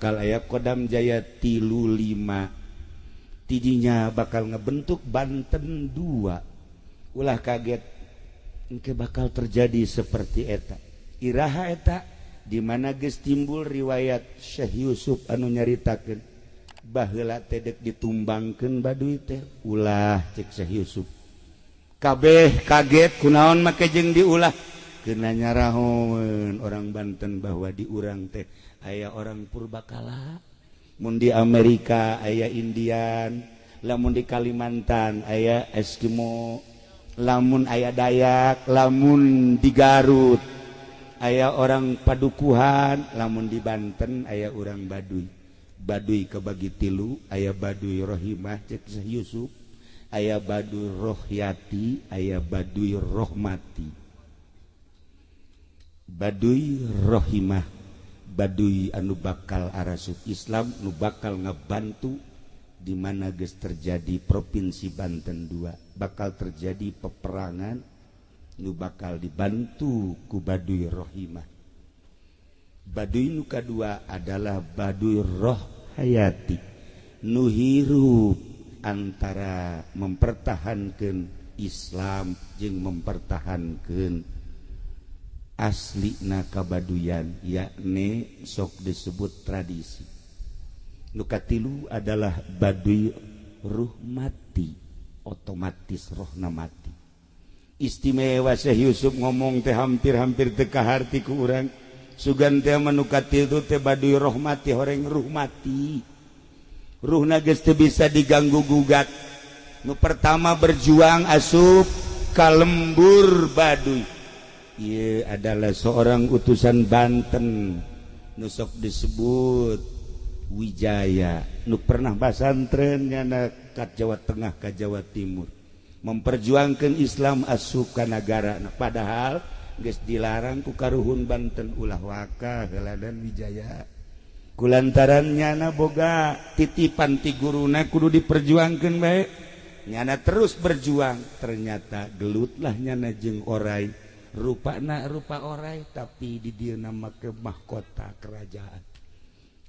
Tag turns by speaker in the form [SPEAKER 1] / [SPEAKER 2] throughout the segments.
[SPEAKER 1] bakal aya Kodam Jaya 35 tidinya bakal ngebentuk Banten 2 ulah kaget engke bakal terjadi seperti eta iraha eta di mana geus timbul riwayat Syekh Yusuf anu nyaritakeun baheula teh deuk ditumbangkeun Baduy teh ulah cek Syekh Yusuf kabeh kaget kunaon make jeung diulah keuna nyarahoeun orang Banten bahwa di urang teh aya orang purbakala mun di Amerika aya Indian lamun di Kalimantan aya Eskimo lamun aya Dayak lamun di Garut aya orang Padukuhan lamun di Banten aya orang Baduy Baduy kebagi tilu aya Baduy Rohimah cek Syekh Yusuf aya Baduy Rohyati aya Baduy Rohmati Baduy Rohimah Baduy anu bakal arasuk Islam nu bakal ngebantu di mana geus terjadi provinsi Banten 2 bakal terjadi peperangan nu bakal dibantu ku Baduy Rohimah. Baduy nu kadua adalah Baduy Rohayati nu hirup antara mempertahankeun Islam jeung mempertahankeun aslina kabaduyan yakni sok disebut tradisi. Nu katilu adalah Baduy Ruhmati otomatis rohna mati. Istimewa Syekh Yusuf ngomong teh hampir-hampir teu kaharti ku urang sugan teh manu katilu teh Baduy Rohmati horeng ruh mati ruhna geus teu bisa diganggu gugat. Nu pertama berjuang asup ka lembur Baduy ieu adalah seorang utusan Banten nu sok disebut Wijaya nu pernah basantren nyana ka Jawa Tengah ka Jawa Timur memperjuangkan Islam asup ka nagara padahal geus dilarang ku karuhun Banten ulah waka heula dan Wijaya kulantaran nyana boga titipan ti guruna kudu diperjuangkeun bae nyana terus berjuang ternyata gelutlah nyana jeung oray rupana rupa oray tapi di dieu nama ke mahkota kerajaan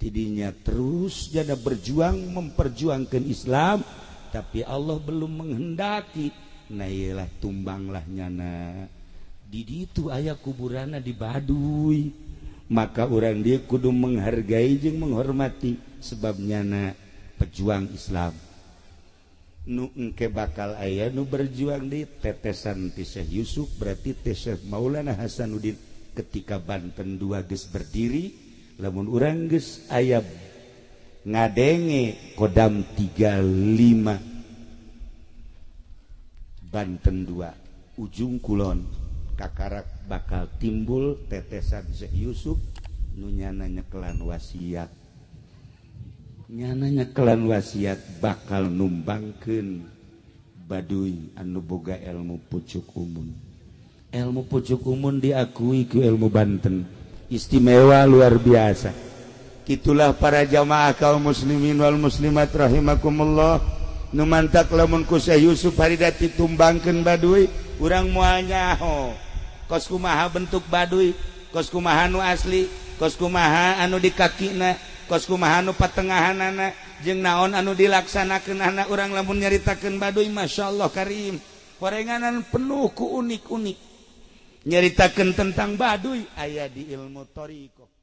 [SPEAKER 1] tidinya terus jada berjuang memperjuangkan Islam tapi Allah belum menghendaki nah ialah tumbanglah nyana di ditu aya kuburana di Baduy maka orang dia kudu menghargai jeung menghormati sebab nyana pejuang Islam nu engke bakal aya nu berjuang di tetesan ti Syekh Yusuf berarti teh Syekh Maulana Hasanuddin ketika Banten 2 geus berdiri lamun urang geus aya ngadenge Kodam 35 Banten 2 ujung kulon kakarak bakal timbul tetesan Syekh Yusuf nu nyana nyekelan wasiat nyana nyekelan wasiat bakal numbangkeun Baduy anu boga ilmu pucuk umun diakui ku ilmu Banten istimewa luar biasa. Itulah para jamaah kaum muslimin wal muslimat rahimakumullah nu mantak lamun ku Syekh Yusuf harida ditumbangkeun Baduy urang moal nyaho kos kumaha bentuk Baduy kos kumaha nu asli kos kumaha anu di kakina kos kumaha anu patengahanana jeung naon anu dilaksanakeunana urang lamun nyaritakeun Baduy masyaallah karim horenganan penuh ku unik-unik nyaritakeun tentang Baduy aya di ilmu thariqah